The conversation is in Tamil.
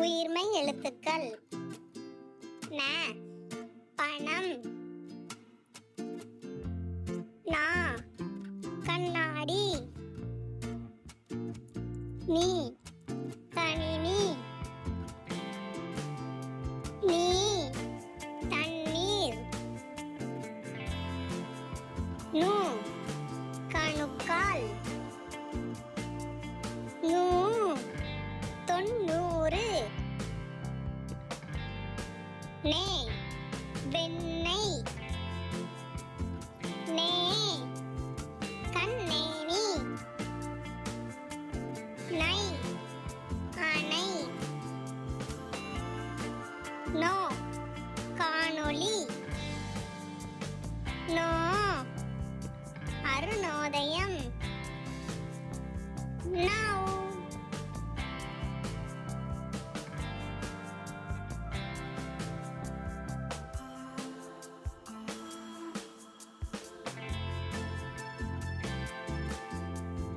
உயிர்மெய் எழுத்துக்கள் ந பணம், நா கண்ணாடி, நீ கணினி, நீ தண்ணீர், நு கணுக்கால், நூ 90, நே வெண்ணெய், நே கண்ணேனி, நை அணை, நோ